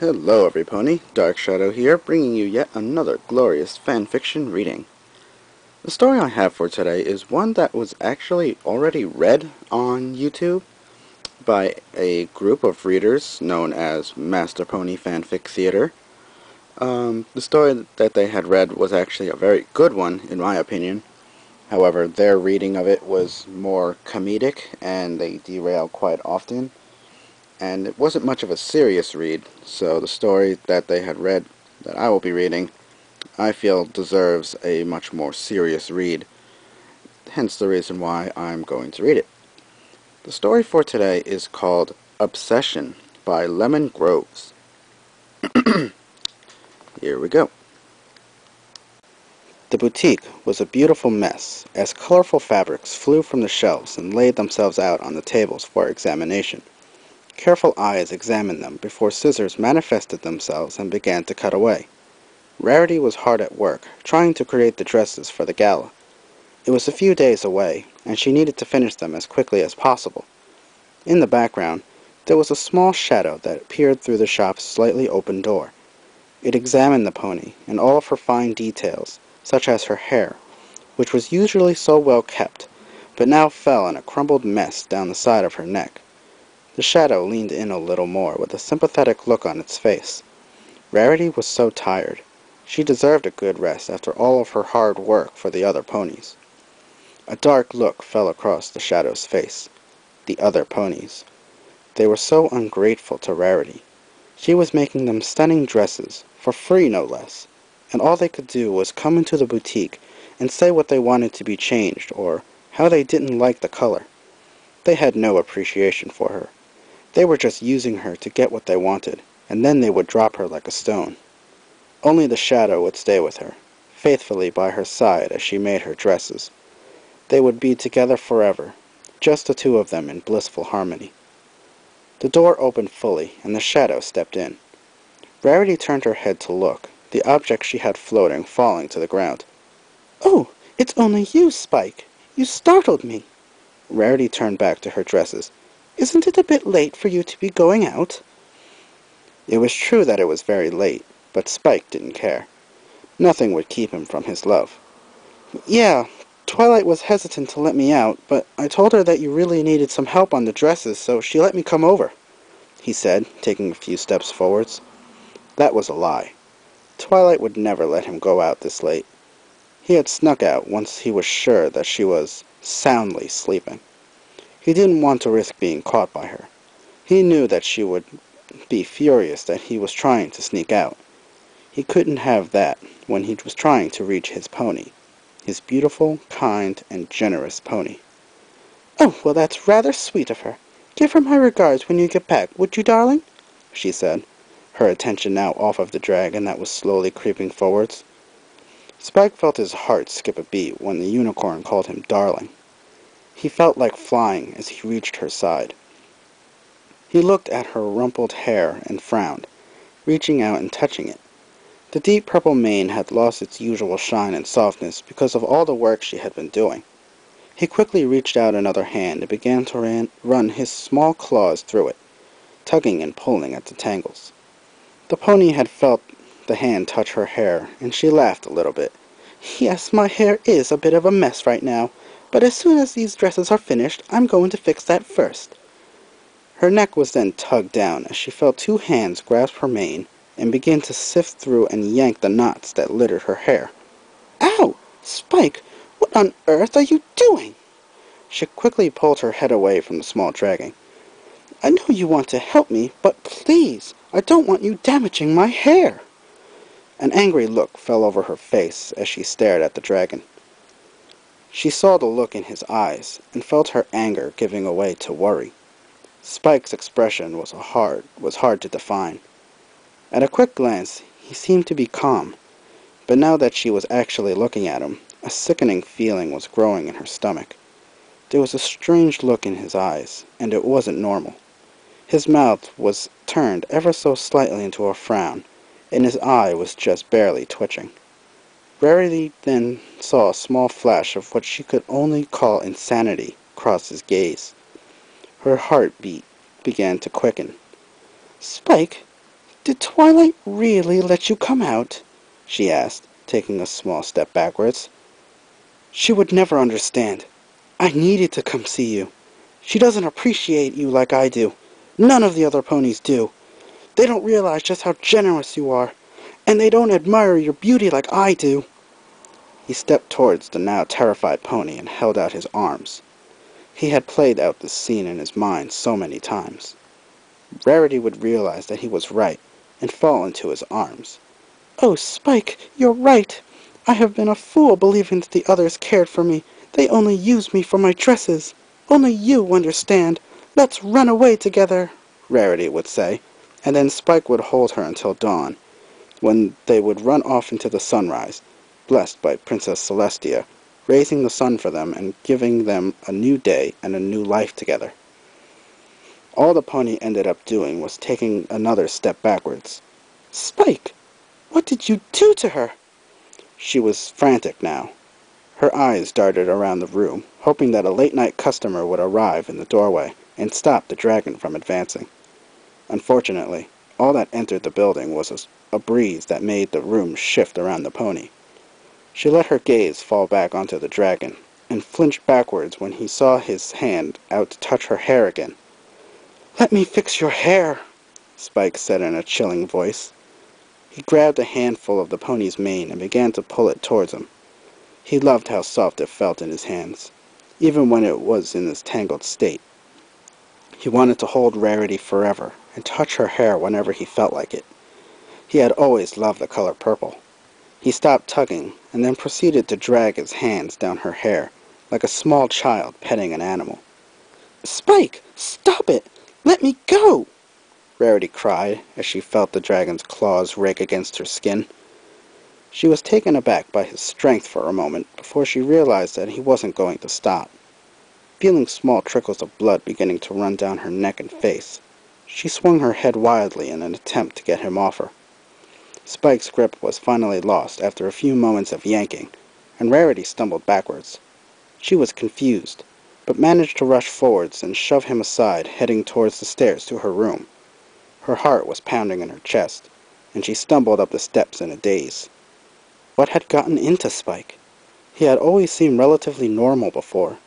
Hello everypony, Dark Shadow here, bringing you yet another glorious fanfiction reading. The story I have for today is one that was actually already read on YouTube by a group of readers known as Master Pony Fanfic Theater. The story that they had read was actually a very good one, in my opinion. However, their reading of it was more comedic, and they derail quite often. And it wasn't much of a serious read, so the story that they had read, that I will be reading, I feel deserves a much more serious read, hence the reason why I'm going to read it. The story for today is called Obsession by LemonGroves. Here we go. The boutique was a beautiful mess, as colorful fabrics flew from the shelves and laid themselves out on the tables for examination. Careful eyes examined them before scissors manifested themselves and began to cut away. Rarity was hard at work, trying to create the dresses for the gala. It was a few days away, and she needed to finish them as quickly as possible. In the background, there was a small shadow that peered through the shop's slightly open door. It examined the pony and all of her fine details, such as her hair, which was usually so well kept, but now fell in a crumpled mess down the side of her neck. The shadow leaned in a little more with a sympathetic look on its face. Rarity was so tired. She deserved a good rest after all of her hard work for the other ponies. A dark look fell across the shadow's face. The other ponies. They were so ungrateful to Rarity. She was making them stunning dresses, for free no less, and all they could do was come into the boutique and say what they wanted to be changed or how they didn't like the color. They had no appreciation for her. They were just using her to get what they wanted, and then they would drop her like a stone. Only the shadow would stay with her, faithfully by her side as she made her dresses. They would be together forever, just the two of them in blissful harmony. The door opened fully, and the shadow stepped in. Rarity turned her head to look, the object she had floating falling to the ground. "Oh, it's only you, Spike! You startled me!" Rarity turned back to her dresses. "Isn't it a bit late for you to be going out?" It was true that it was very late, but Spike didn't care. Nothing would keep him from his love. "Yeah, Twilight was hesitant to let me out, but I told her that you really needed some help on the dresses, so she let me come over," he said, taking a few steps forwards. That was a lie. Twilight would never let him go out this late. He had snuck out once he was sure that she was soundly sleeping. He didn't want to risk being caught by her. He knew that she would be furious that he was trying to sneak out. He couldn't have that when he was trying to reach his pony. His beautiful, kind, and generous pony. "Oh, well, that's rather sweet of her. Give her my regards when you get back, would you, darling?" she said, her attention now off of the dragon that was slowly creeping forwards. Spike felt his heart skip a beat when the unicorn called him darling. He felt like flying as he reached her side. He looked at her rumpled hair and frowned, reaching out and touching it. The deep purple mane had lost its usual shine and softness because of all the work she had been doing. He quickly reached out another hand and began to run his small claws through it, tugging and pulling at the tangles. The pony had felt the hand touch her hair, and she laughed a little bit. "Yes, my hair is a bit of a mess right now, but as soon as these dresses are finished, I'm going to fix that first." Her neck was then tugged down as she felt two hands grasp her mane and begin to sift through and yank the knots that littered her hair. "Ow! Spike, what on earth are you doing?" She quickly pulled her head away from the small dragon. "I know you want to help me, but please, I don't want you damaging my hair." An angry look fell over her face as she stared at the dragon. She saw the look in his eyes and felt her anger giving way to worry. Spike's expression was hard to define. At a quick glance, he seemed to be calm, but now that she was actually looking at him, a sickening feeling was growing in her stomach. There was a strange look in his eyes, and it wasn't normal. His mouth was turned ever so slightly into a frown, and his eye was just barely twitching. Rarity then saw a small flash of what she could only call insanity cross his gaze. Her heartbeat began to quicken. "Spike, Did Twilight really let you come out? She asked, taking a small step backwards. She would never understand. I needed to come see you. She doesn't appreciate you like I do. None of the other ponies do. They don't realize just how generous you are, and they don't admire your beauty like I do. He stepped towards the now terrified pony and held out his arms. He had played out this scene in his mind so many times. Rarity would realize that he was right and fall into his arms. Oh, Spike, you're right. I have been a fool believing that the others cared for me. They only used me for my dresses. Only you understand. Let's run away together, Rarity would say, and then Spike would hold her until dawn, when they would run off into the sunrise, blessed by Princess Celestia, raising the sun for them and giving them a new day and a new life together. All the pony ended up doing was taking another step backwards. Spike, what did you do to her? She was frantic now. Her eyes darted around the room, hoping that a late-night customer would arrive in the doorway and stop the dragon from advancing. Unfortunately, all that entered the building was a breeze that made the room shift around the pony. She let her gaze fall back onto the dragon, and flinched backwards when he saw his hand out to touch her hair again. Let me fix your hair, Spike said in a chilling voice. He grabbed a handful of the pony's mane and began to pull it towards him. He loved how soft it felt in his hands, even when it was in this tangled state. He wanted to hold Rarity forever and touch her hair whenever he felt like it. He had always loved the color purple. He stopped tugging and then proceeded to drag his hands down her hair, like a small child petting an animal. Spike, stop it! Let me go! Rarity cried as she felt the dragon's claws rake against her skin. She was taken aback by his strength for a moment before she realized that he wasn't going to stop. Feeling small trickles of blood beginning to run down her neck and face, she swung her head wildly in an attempt to get him off her. Spike's grip was finally lost after a few moments of yanking, and Rarity stumbled backwards. She was confused, but managed to rush forwards and shove him aside, heading towards the stairs to her room. Her heart was pounding in her chest, and she stumbled up the steps in a daze. What had gotten into Spike? He had always seemed relatively normal before.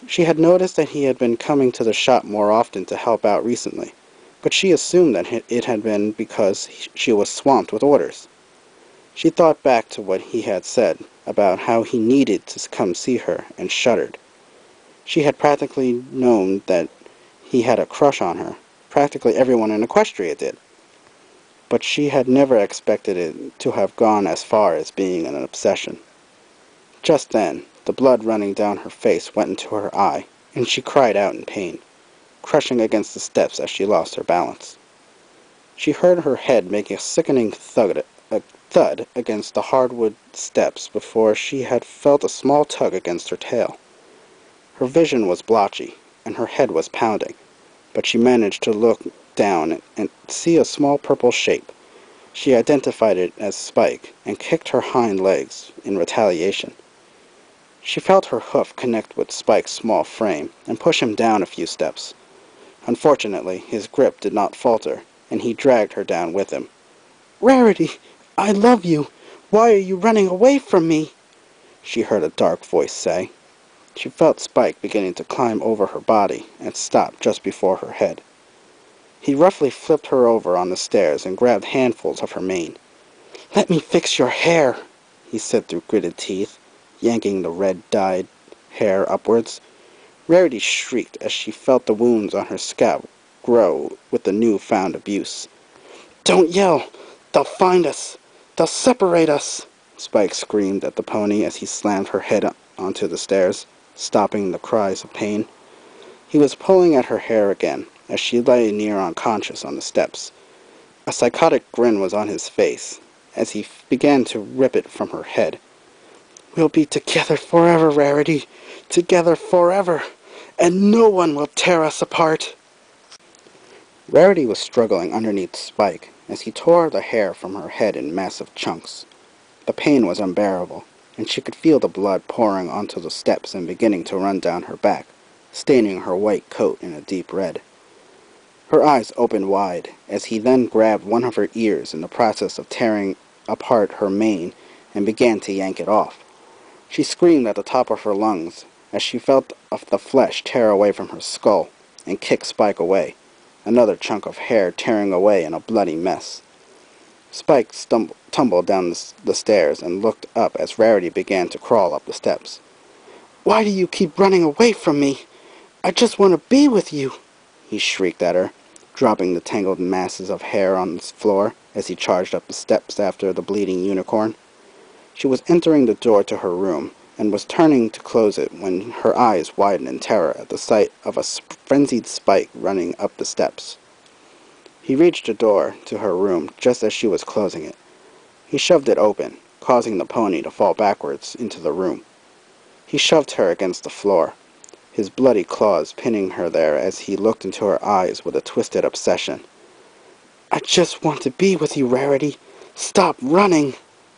She had noticed that he had been coming to the shop more often to help out recently, but she assumed that it had been because she was swamped with orders. She thought back to what he had said about how he needed to come see her and shuddered. She had practically known that he had a crush on her. Practically everyone in Equestria did. But she had never expected it to have gone as far as being an obsession. Just then, the blood running down her face went into her eye, and she cried out in pain, crushing against the steps as she lost her balance. She heard her head make a sickening thud against the hardwood steps before she had felt a small tug against her tail. Her vision was blotchy, and her head was pounding, but she managed to look down and see a small purple shape. She identified it as Spike and kicked her hind legs in retaliation. She felt her hoof connect with Spike's small frame and push him down a few steps. Unfortunately, his grip did not falter, and he dragged her down with him. Rarity, I love you. Why are you running away from me? She heard a dark voice say. She felt Spike beginning to climb over her body and stopped just before her head. He roughly flipped her over on the stairs and grabbed handfuls of her mane. Let me fix your hair, he said through gritted teeth, yanking the red-dyed hair upwards. Rarity shrieked as she felt the wounds on her scalp grow with the new-found abuse. Don't yell! They'll find us! They'll separate us! Spike screamed at the pony as he slammed her head onto the stairs, stopping the cries of pain. He was pulling at her hair again as she lay near unconscious on the steps. A psychotic grin was on his face as he began to rip it from her head. We'll be together forever, Rarity. Together forever. And no one will tear us apart. Rarity was struggling underneath Spike as he tore the hair from her head in massive chunks. The pain was unbearable, and she could feel the blood pouring onto the steps and beginning to run down her back, staining her white coat in a deep red. Her eyes opened wide, as he then grabbed one of her ears in the process of tearing apart her mane and began to yank it off. She screamed at the top of her lungs as she felt of the flesh tear away from her skull and kick Spike away, another chunk of hair tearing away in a bloody mess. Spike tumbled down the stairs and looked up as Rarity began to crawl up the steps. "Why do you keep running away from me? I just want to be with you," he shrieked at her, dropping the tangled masses of hair on the floor as he charged up the steps after the bleeding unicorn. She was entering the door to her room and was turning to close it when her eyes widened in terror at the sight of a frenzied Spike running up the steps. He reached the door to her room just as she was closing it. He shoved it open, causing the pony to fall backwards into the room. He shoved her against the floor, his bloody claws pinning her there as he looked into her eyes with a twisted obsession. "I just want to be with you, Rarity. Stop running,"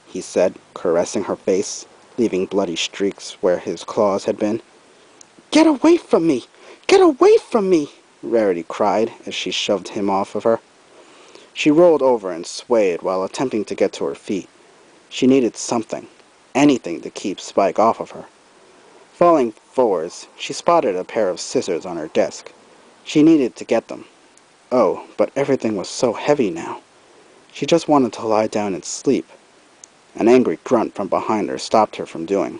he said, caressing her face, leaving bloody streaks where his claws had been. "Get away from me! Get away from me!" Rarity cried as she shoved him off of her. She rolled over and swayed while attempting to get to her feet. She needed something, anything to keep Spike off of her. Falling forwards, she spotted a pair of scissors on her desk. She needed to get them. Oh, but everything was so heavy now. She just wanted to lie down and sleep. An angry grunt from behind her stopped her from doing.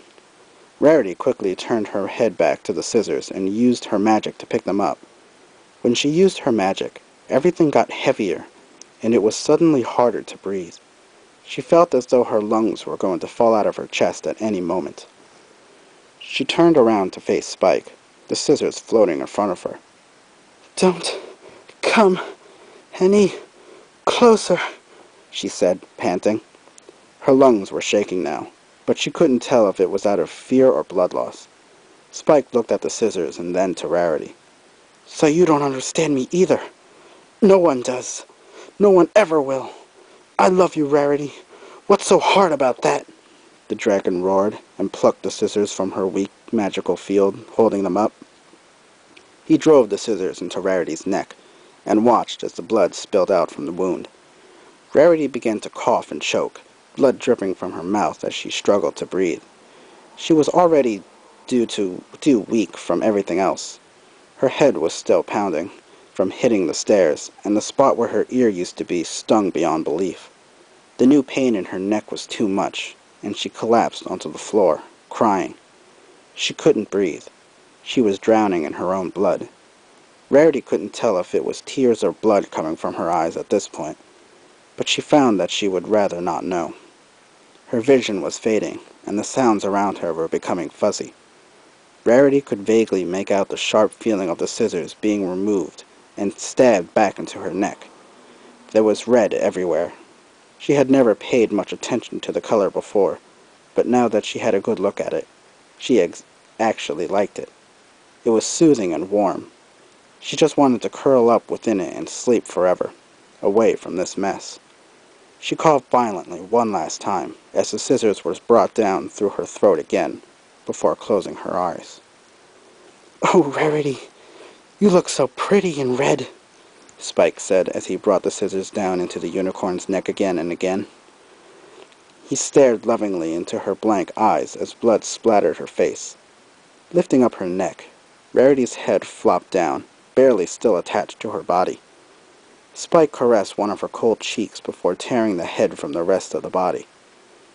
Rarity quickly turned her head back to the scissors and used her magic to pick them up. When she used her magic, everything got heavier, and it was suddenly harder to breathe. She felt as though her lungs were going to fall out of her chest at any moment. She turned around to face Spike, the scissors floating in front of her. "Don't come any closer," she said, panting. Her lungs were shaking now, but she couldn't tell if it was out of fear or blood loss. Spike looked at the scissors and then to Rarity. "So you don't understand me either. No one does. No one ever will. I love you, Rarity. What's so hard about that?" The dragon roared and plucked the scissors from her weak magical field, holding them up. He drove the scissors into Rarity's neck and watched as the blood spilled out from the wound. Rarity began to cough and choke, blood dripping from her mouth as she struggled to breathe. She was already too weak from everything else. Her head was still pounding from hitting the stairs, and the spot where her ear used to be stung beyond belief. The new pain in her neck was too much, and she collapsed onto the floor, crying. She couldn't breathe. She was drowning in her own blood. Rarity couldn't tell if it was tears or blood coming from her eyes at this point, but she found that she would rather not know. Her vision was fading, and the sounds around her were becoming fuzzy. Rarity could vaguely make out the sharp feeling of the scissors being removed and stabbed back into her neck. There was red everywhere. She had never paid much attention to the color before, but now that she had a good look at it, she actually liked it. It was soothing and warm. She just wanted to curl up within it and sleep forever, away from this mess. She coughed violently one last time as the scissors were brought down through her throat again, before closing her eyes. "Oh, Rarity, you look so pretty in red," Spike said as he brought the scissors down into the unicorn's neck again and again. He stared lovingly into her blank eyes as blood splattered her face. Lifting up her neck, Rarity's head flopped down, barely still attached to her body. Spike caressed one of her cold cheeks before tearing the head from the rest of the body.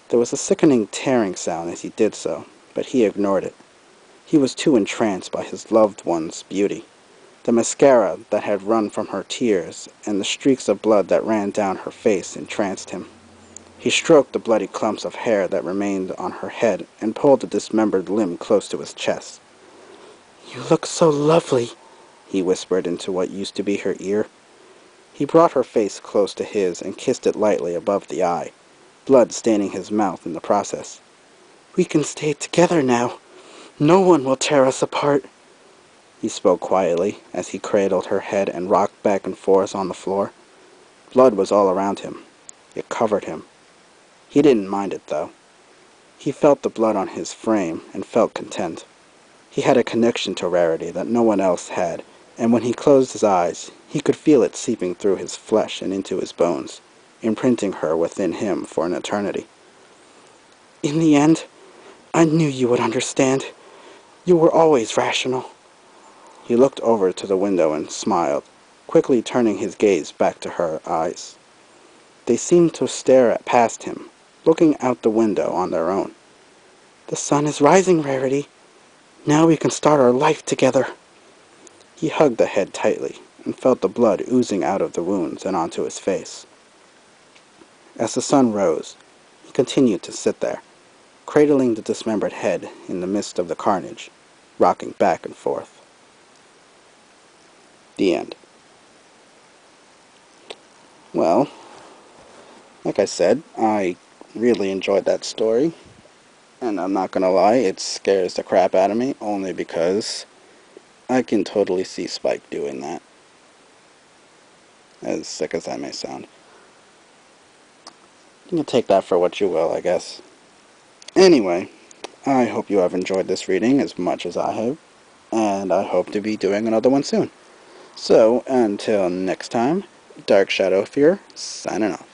There was a sickening tearing sound as he did so, but he ignored it. He was too entranced by his loved one's beauty. The mascara that had run from her tears and the streaks of blood that ran down her face entranced him. He stroked the bloody clumps of hair that remained on her head and pulled the dismembered limb close to his chest. "You look so lovely," he whispered into what used to be her ear. He brought her face close to his and kissed it lightly above the eye, blood staining his mouth in the process. "We can stay together now. No one will tear us apart," he spoke quietly as he cradled her head and rocked back and forth on the floor. Blood was all around him. It covered him. He didn't mind it, though. He felt the blood on his frame and felt content. He had a connection to Rarity that no one else had, and when he closed his eyes, he could feel it seeping through his flesh and into his bones, imprinting her within him for an eternity. In the end, I knew you would understand. You were always rational. He looked over to the window and smiled, quickly turning his gaze back to her eyes. They seemed to stare past him, looking out the window on their own. The sun is rising, Rarity. Now we can start our life together. He hugged the head tightly and felt the blood oozing out of the wounds and onto his face. As the sun rose, he continued to sit there, cradling the dismembered head in the midst of the carnage, rocking back and forth. The end. Well, like I said, I really enjoyed that story, and I'm not gonna lie, it scares the crap out of me, only because I can totally see Spike doing that, as sick as that may sound. You can take that for what you will, I guess. Anyway, I hope you have enjoyed this reading as much as I have, and I hope to be doing another one soon. So, until next time, Dark Shadow Fear, signing off.